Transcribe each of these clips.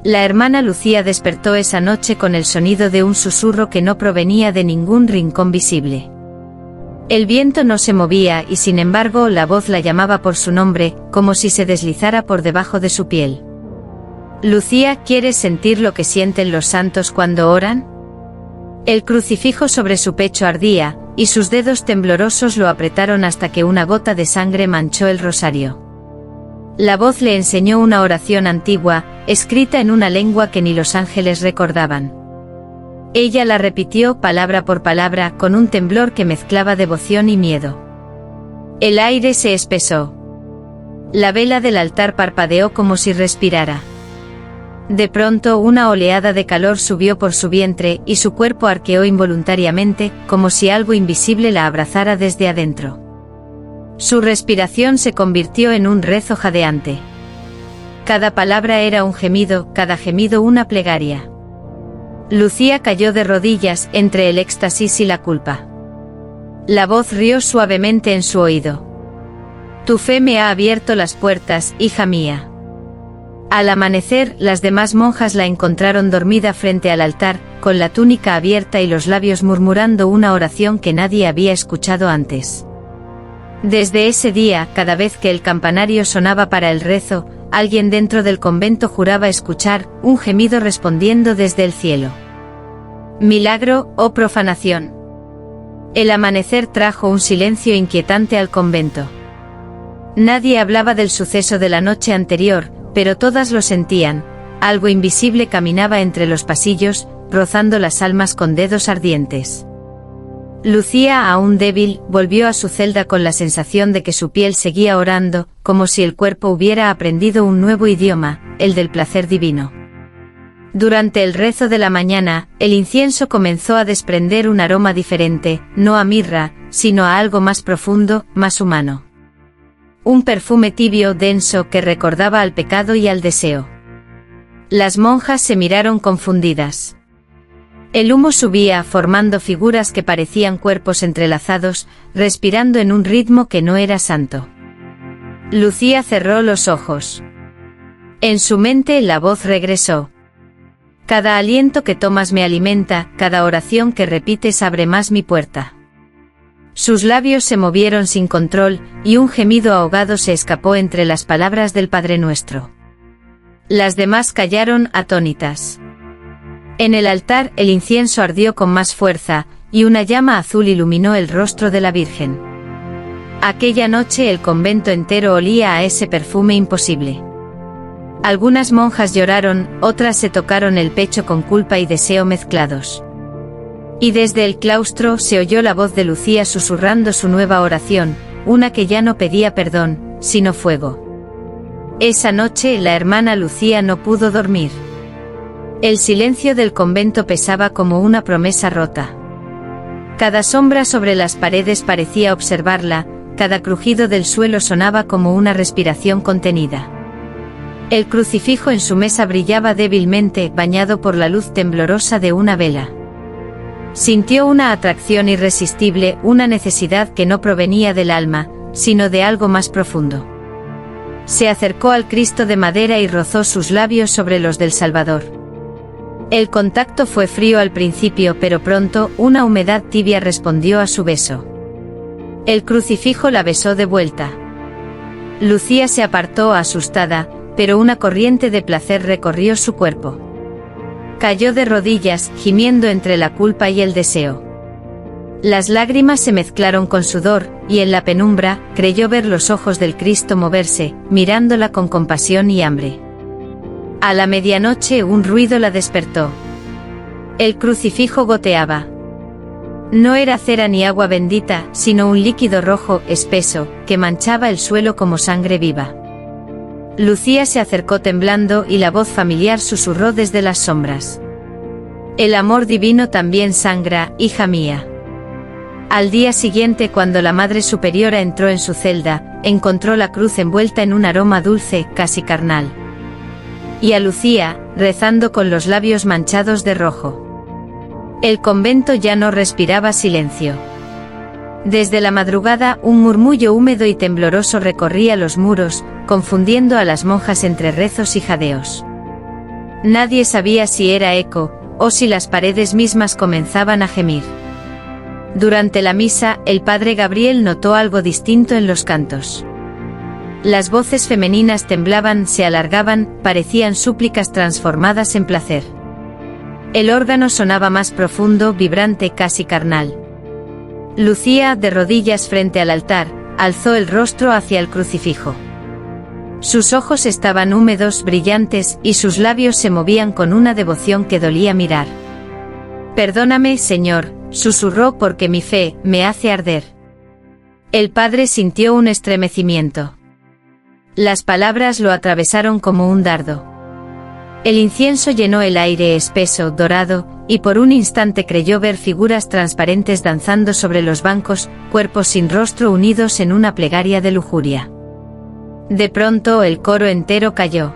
La hermana Lucía despertó esa noche con el sonido de un susurro que no provenía de ningún rincón visible. El viento no se movía y sin embargo la voz la llamaba por su nombre, como si se deslizara por debajo de su piel. Lucía, ¿quieres sentir lo que sienten los santos cuando oran? El crucifijo sobre su pecho ardía, y sus dedos temblorosos lo apretaron hasta que una gota de sangre manchó el rosario. La voz le enseñó una oración antigua, escrita en una lengua que ni los ángeles recordaban. Ella la repitió palabra por palabra con un temblor que mezclaba devoción y miedo. El aire se espesó. La vela del altar parpadeó como si respirara. De pronto una oleada de calor subió por su vientre y su cuerpo arqueó involuntariamente, como si algo invisible la abrazara desde adentro. Su respiración se convirtió en un rezo jadeante. Cada palabra era un gemido, cada gemido una plegaria. Lucía cayó de rodillas entre el éxtasis y la culpa. La voz rió suavemente en su oído. Tu fe me ha abierto las puertas, hija mía. Al amanecer, las demás monjas la encontraron dormida frente al altar, con la túnica abierta y los labios murmurando una oración que nadie había escuchado antes. Desde ese día, cada vez que el campanario sonaba para el rezo, alguien dentro del convento juraba escuchar un gemido respondiendo desde el cielo. Milagro o profanación. El amanecer trajo un silencio inquietante al convento. Nadie hablaba del suceso de la noche anterior, pero todas lo sentían. Algo invisible caminaba entre los pasillos, rozando las almas con dedos ardientes. Lucía, aún débil, volvió a su celda con la sensación de que su piel seguía orando, como si el cuerpo hubiera aprendido un nuevo idioma, el del placer divino. Durante el rezo de la mañana, el incienso comenzó a desprender un aroma diferente, no a mirra, sino a algo más profundo, más humano. Un perfume tibio, denso, que recordaba al pecado y al deseo. Las monjas se miraron confundidas. El humo subía, formando figuras que parecían cuerpos entrelazados, respirando en un ritmo que no era santo. Lucía cerró los ojos. En su mente la voz regresó. Cada aliento que tomas me alimenta, cada oración que repites abre más mi puerta. Sus labios se movieron sin control, y un gemido ahogado se escapó entre las palabras del Padre Nuestro. Las demás callaron atónitas. En el altar el incienso ardió con más fuerza, y una llama azul iluminó el rostro de la Virgen. Aquella noche el convento entero olía a ese perfume imposible. Algunas monjas lloraron, otras se tocaron el pecho con culpa y deseo mezclados. Y desde el claustro se oyó la voz de Lucía susurrando su nueva oración, una que ya no pedía perdón, sino fuego. Esa noche la hermana Lucía no pudo dormir. El silencio del convento pesaba como una promesa rota. Cada sombra sobre las paredes parecía observarla, cada crujido del suelo sonaba como una respiración contenida. El crucifijo en su mesa brillaba débilmente, bañado por la luz temblorosa de una vela. Sintió una atracción irresistible, una necesidad que no provenía del alma, sino de algo más profundo. Se acercó al Cristo de madera y rozó sus labios sobre los del Salvador. El contacto fue frío al principio, pero pronto una humedad tibia respondió a su beso. El crucifijo la besó de vuelta. Lucía se apartó asustada, pero una corriente de placer recorrió su cuerpo. Cayó de rodillas, gimiendo entre la culpa y el deseo. Las lágrimas se mezclaron con sudor, y en la penumbra, creyó ver los ojos del Cristo moverse, mirándola con compasión y hambre. A la medianoche un ruido la despertó. El crucifijo goteaba. No era cera ni agua bendita, sino un líquido rojo, espeso, que manchaba el suelo como sangre viva. Lucía se acercó temblando y la voz familiar susurró desde las sombras. El amor divino también sangra, hija mía. Al día siguiente, cuando la Madre Superiora entró en su celda, encontró la cruz envuelta en un aroma dulce, casi carnal. Y a Lucía, rezando con los labios manchados de rojo. El convento ya no respiraba silencio. Desde la madrugada un murmullo húmedo y tembloroso recorría los muros, confundiendo a las monjas entre rezos y jadeos. Nadie sabía si era eco, o si las paredes mismas comenzaban a gemir. Durante la misa, el padre Gabriel notó algo distinto en los cantos. Las voces femeninas temblaban, se alargaban, parecían súplicas transformadas en placer. El órgano sonaba más profundo, vibrante, casi carnal. Lucía, de rodillas frente al altar, alzó el rostro hacia el crucifijo. Sus ojos estaban húmedos, brillantes, y sus labios se movían con una devoción que dolía mirar. «Perdóname, Señor», susurró, «porque mi fe me hace arder». El padre sintió un estremecimiento. Las palabras lo atravesaron como un dardo. El incienso llenó el aire espeso, dorado, y por un instante creyó ver figuras transparentes danzando sobre los bancos, cuerpos sin rostro unidos en una plegaria de lujuria. De pronto el coro entero cayó.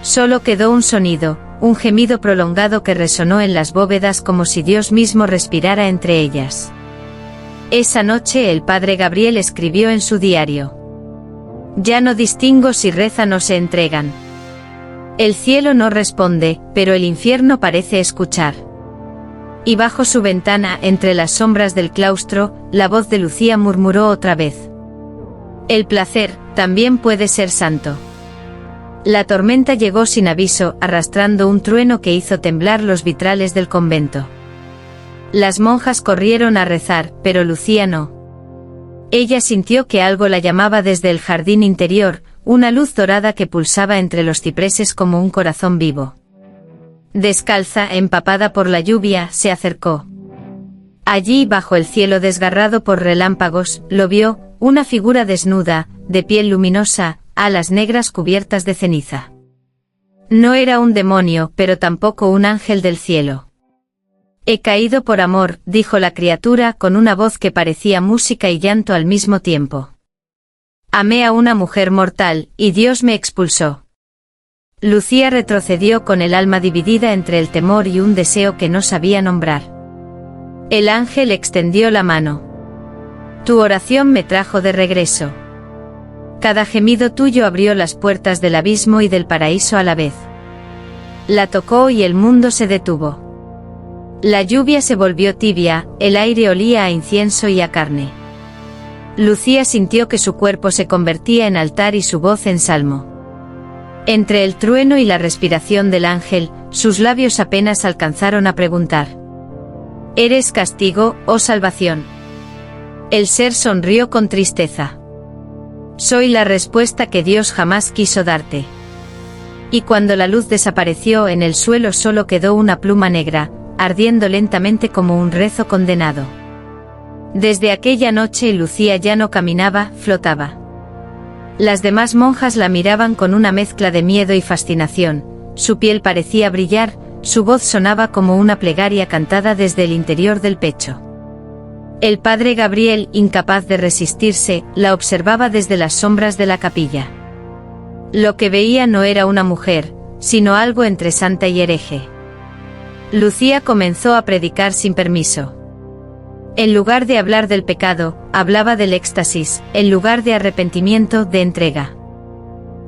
Solo quedó un sonido, un gemido prolongado que resonó en las bóvedas como si Dios mismo respirara entre ellas. Esa noche el padre Gabriel escribió en su diario: «Ya no distingo si rezan o se entregan. El cielo no responde, pero el infierno parece escuchar». Y bajo su ventana, entre las sombras del claustro, la voz de Lucía murmuró otra vez: «El placer también puede ser santo». La tormenta llegó sin aviso, arrastrando un trueno que hizo temblar los vitrales del convento. Las monjas corrieron a rezar, pero Lucía no. Ella sintió que algo la llamaba desde el jardín interior, una luz dorada que pulsaba entre los cipreses como un corazón vivo. Descalza, empapada por la lluvia, se acercó. Allí, bajo el cielo desgarrado por relámpagos, lo vio, una figura desnuda, de piel luminosa, alas negras cubiertas de ceniza. No era un demonio, pero tampoco un ángel del cielo. «He caído por amor», dijo la criatura con una voz que parecía música y llanto al mismo tiempo. «Amé a una mujer mortal, y Dios me expulsó». Lucía retrocedió con el alma dividida entre el temor y un deseo que no sabía nombrar. El ángel extendió la mano. «Tu oración me trajo de regreso. Cada gemido tuyo abrió las puertas del abismo y del paraíso a la vez». La tocó y el mundo se detuvo. La lluvia se volvió tibia, el aire olía a incienso y a carne. Lucía sintió que su cuerpo se convertía en altar y su voz en salmo. Entre el trueno y la respiración del ángel, sus labios apenas alcanzaron a preguntar: «¿Eres castigo o salvación?». El ser sonrió con tristeza. «Soy la respuesta que Dios jamás quiso darte». Y cuando la luz desapareció, en el suelo solo quedó una pluma negra, ardiendo lentamente como un rezo condenado. Desde aquella noche Lucía ya no caminaba, flotaba. Las demás monjas la miraban con una mezcla de miedo y fascinación, su piel parecía brillar, su voz sonaba como una plegaria cantada desde el interior del pecho. El padre Gabriel, incapaz de resistirse, la observaba desde las sombras de la capilla. Lo que veía no era una mujer, sino algo entre santa y hereje. Lucía comenzó a predicar sin permiso. En lugar de hablar del pecado, hablaba del éxtasis, en lugar de arrepentimiento, de entrega.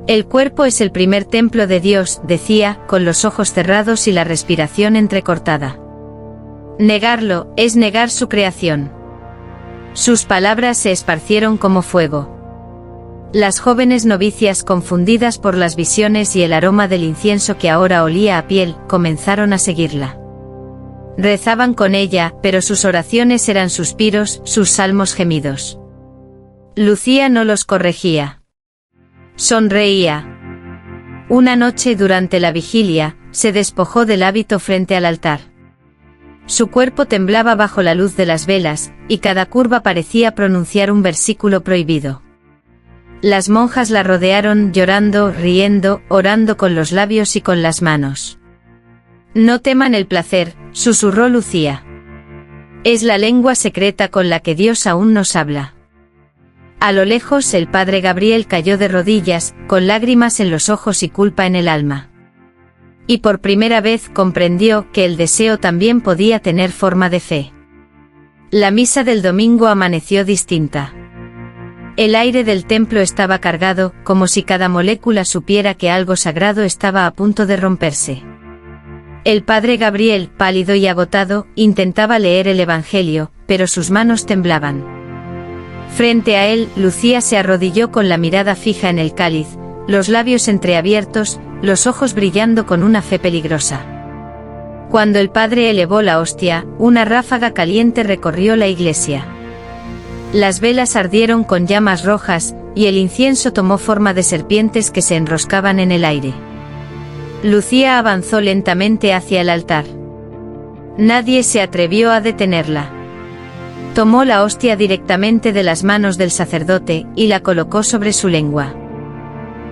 «El cuerpo es el primer templo de Dios», decía, con los ojos cerrados y la respiración entrecortada. «Negarlo es negar su creación». Sus palabras se esparcieron como fuego. Las jóvenes novicias, confundidas por las visiones y el aroma del incienso que ahora olía a piel, comenzaron a seguirla. Rezaban con ella, pero sus oraciones eran suspiros, sus salmos gemidos. Lucía no los corregía. Sonreía. Una noche durante la vigilia, se despojó del hábito frente al altar. Su cuerpo temblaba bajo la luz de las velas, y cada curva parecía pronunciar un versículo prohibido. Las monjas la rodearon, llorando, riendo, orando con los labios y con las manos. «No teman el placer», susurró Lucía. «Es la lengua secreta con la que Dios aún nos habla». A lo lejos el padre Gabriel cayó de rodillas, con lágrimas en los ojos y culpa en el alma. Y por primera vez comprendió que el deseo también podía tener forma de fe. La misa del domingo amaneció distinta. El aire del templo estaba cargado, como si cada molécula supiera que algo sagrado estaba a punto de romperse. El padre Gabriel, pálido y agotado, intentaba leer el Evangelio, pero sus manos temblaban. Frente a él, Lucía se arrodilló con la mirada fija en el cáliz, los labios entreabiertos, los ojos brillando con una fe peligrosa. Cuando el padre elevó la hostia, una ráfaga caliente recorrió la iglesia. Las velas ardieron con llamas rojas, y el incienso tomó forma de serpientes que se enroscaban en el aire. Lucía avanzó lentamente hacia el altar. Nadie se atrevió a detenerla. Tomó la hostia directamente de las manos del sacerdote, y la colocó sobre su lengua.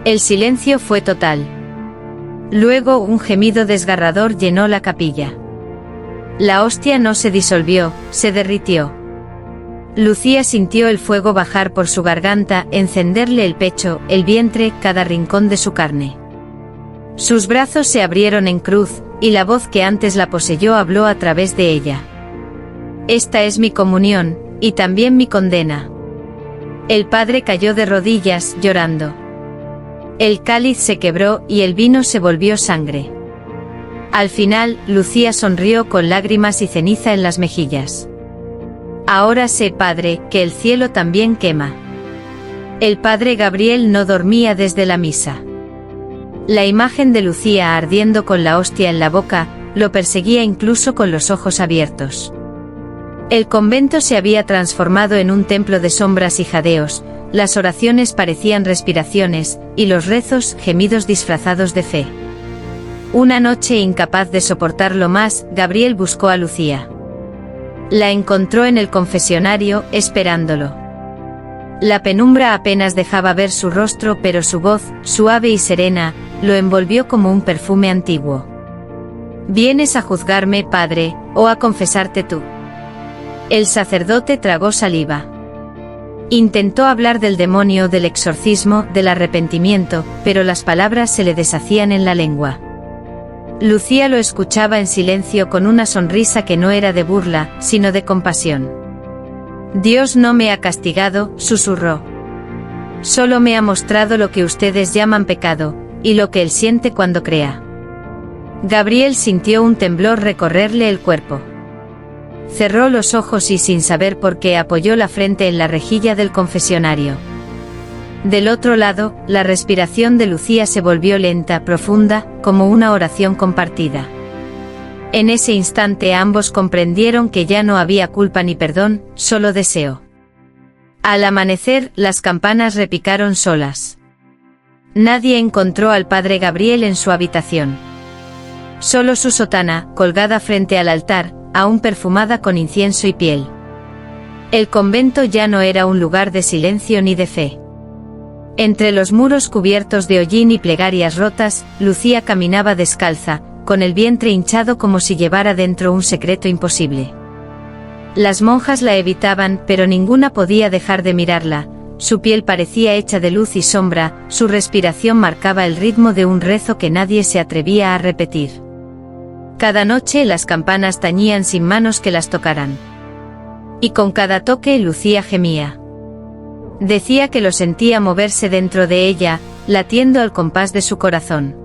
El silencio fue total. Luego un gemido desgarrador llenó la capilla. La hostia no se disolvió, se derritió. Lucía sintió el fuego bajar por su garganta, encenderle el pecho, el vientre, cada rincón de su carne. Sus brazos se abrieron en cruz, y la voz que antes la poseyó habló a través de ella. Esta es mi comunión, y también mi condena. El padre cayó de rodillas, llorando. El cáliz se quebró y el vino se volvió sangre. Al final, Lucía sonrió con lágrimas y ceniza en las mejillas. Ahora sé, Padre, que el cielo también quema. El padre Gabriel no dormía desde la misa. La imagen de Lucía ardiendo con la hostia en la boca, lo perseguía incluso con los ojos abiertos. El convento se había transformado en un templo de sombras y jadeos, las oraciones parecían respiraciones, y los rezos, gemidos disfrazados de fe. Una noche incapaz de soportarlo más, Gabriel buscó a Lucía. La encontró en el confesionario, esperándolo. La penumbra apenas dejaba ver su rostro, pero su voz, suave y serena, lo envolvió como un perfume antiguo. ¿Vienes a juzgarme, padre, o a confesarte tú? El sacerdote tragó saliva. Intentó hablar del demonio, del exorcismo, del arrepentimiento, pero las palabras se le deshacían en la lengua. Lucía lo escuchaba en silencio con una sonrisa que no era de burla, sino de compasión. Dios no me ha castigado, susurró. Solo me ha mostrado lo que ustedes llaman pecado, y lo que él siente cuando crea. Gabriel sintió un temblor recorrerle el cuerpo. Cerró los ojos y sin saber por qué apoyó la frente en la rejilla del confesionario. Del otro lado, la respiración de Lucía se volvió lenta, profunda, como una oración compartida. En ese instante ambos comprendieron que ya no había culpa ni perdón, solo deseo. Al amanecer, las campanas repicaron solas. Nadie encontró al padre Gabriel en su habitación. Solo su sotana, colgada frente al altar, aún perfumada con incienso y piel. El convento ya no era un lugar de silencio ni de fe. Entre los muros cubiertos de hollín y plegarias rotas, Lucía caminaba descalza, con el vientre hinchado como si llevara dentro un secreto imposible. Las monjas la evitaban, pero ninguna podía dejar de mirarla. Su piel parecía hecha de luz y sombra, su respiración marcaba el ritmo de un rezo que nadie se atrevía a repetir. Cada noche las campanas tañían sin manos que las tocaran. Y con cada toque Lucía gemía. Decía que lo sentía moverse dentro de ella, latiendo al compás de su corazón.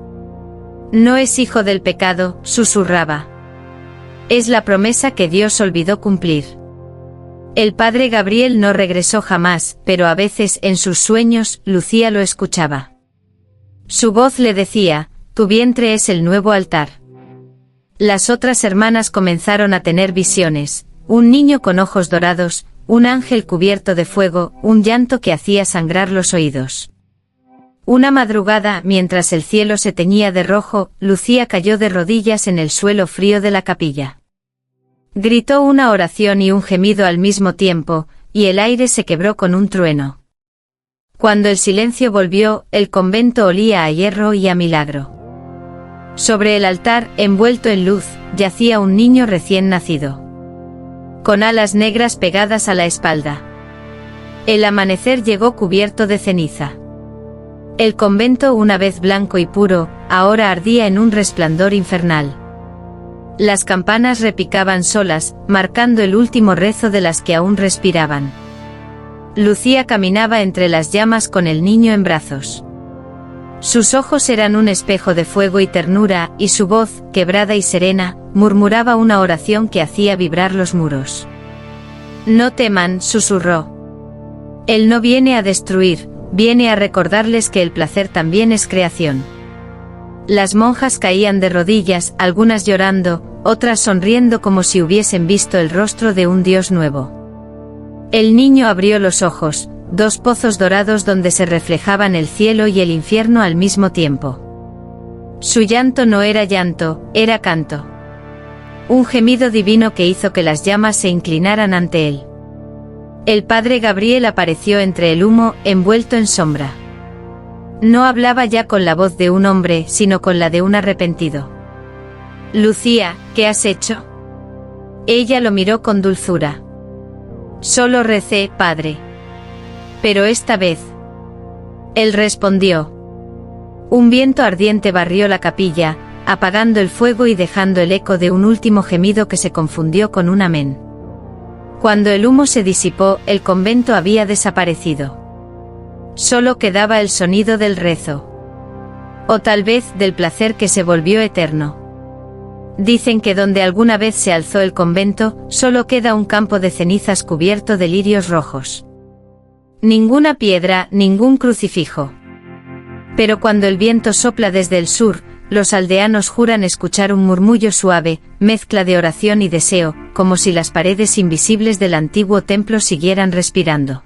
No es hijo del pecado, susurraba. Es la promesa que Dios olvidó cumplir. El padre Gabriel no regresó jamás, pero a veces en sus sueños, Lucía lo escuchaba. Su voz le decía, tu vientre es el nuevo altar. Las otras hermanas comenzaron a tener visiones, un niño con ojos dorados, un ángel cubierto de fuego, un llanto que hacía sangrar los oídos. Una madrugada, mientras el cielo se teñía de rojo, Lucía cayó de rodillas en el suelo frío de la capilla. Gritó una oración y un gemido al mismo tiempo, y el aire se quebró con un trueno. Cuando el silencio volvió, el convento olía a hierro y a milagro. Sobre el altar, envuelto en luz, yacía un niño recién nacido, con alas negras pegadas a la espalda. El amanecer llegó cubierto de ceniza. El convento, una vez blanco y puro, ahora ardía en un resplandor infernal. Las campanas repicaban solas, marcando el último rezo de las que aún respiraban. Lucía caminaba entre las llamas con el niño en brazos. Sus ojos eran un espejo de fuego y ternura, y su voz, quebrada y serena, murmuraba una oración que hacía vibrar los muros. «No teman», susurró. «Él no viene a destruir, viene a recordarles que el placer también es creación». Las monjas caían de rodillas, algunas llorando, otras sonriendo como si hubiesen visto el rostro de un dios nuevo. El niño abrió los ojos, dos pozos dorados donde se reflejaban el cielo y el infierno al mismo tiempo. Su llanto no era llanto, era canto. Un gemido divino que hizo que las llamas se inclinaran ante él. El padre Gabriel apareció entre el humo, envuelto en sombra. No hablaba ya con la voz de un hombre, sino con la de un arrepentido. «Lucía, ¿qué has hecho?» Ella lo miró con dulzura. «Solo recé, padre. Pero esta vez». Él respondió. Un viento ardiente barrió la capilla, apagando el fuego y dejando el eco de un último gemido que se confundió con un amén. Cuando el humo se disipó, el convento había desaparecido. Solo quedaba el sonido del rezo. O tal vez del placer que se volvió eterno. Dicen que donde alguna vez se alzó el convento, solo queda un campo de cenizas cubierto de lirios rojos. Ninguna piedra, ningún crucifijo. Pero cuando el viento sopla desde el sur, los aldeanos juran escuchar un murmullo suave, mezcla de oración y deseo, como si las paredes invisibles del antiguo templo siguieran respirando.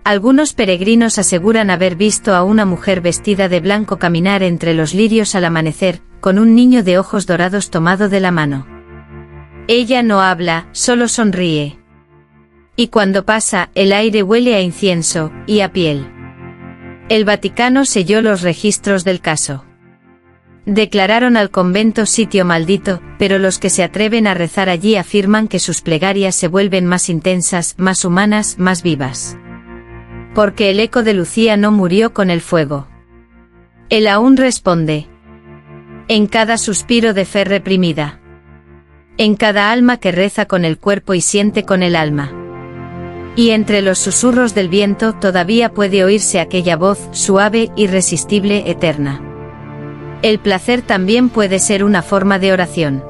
Algunos peregrinos aseguran haber visto a una mujer vestida de blanco caminar entre los lirios al amanecer, con un niño de ojos dorados tomado de la mano. Ella no habla, solo sonríe. Y cuando pasa, el aire huele a incienso, y a piel. El Vaticano selló los registros del caso. Declararon al convento sitio maldito, pero los que se atreven a rezar allí afirman que sus plegarias se vuelven más intensas, más humanas, más vivas. Porque el eco de Lucía no murió con el fuego. Él aún responde. En cada suspiro de fe reprimida. En cada alma que reza con el cuerpo y siente con el alma. Y entre los susurros del viento todavía puede oírse aquella voz, suave, irresistible, eterna. El placer también puede ser una forma de oración.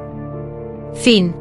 Fin.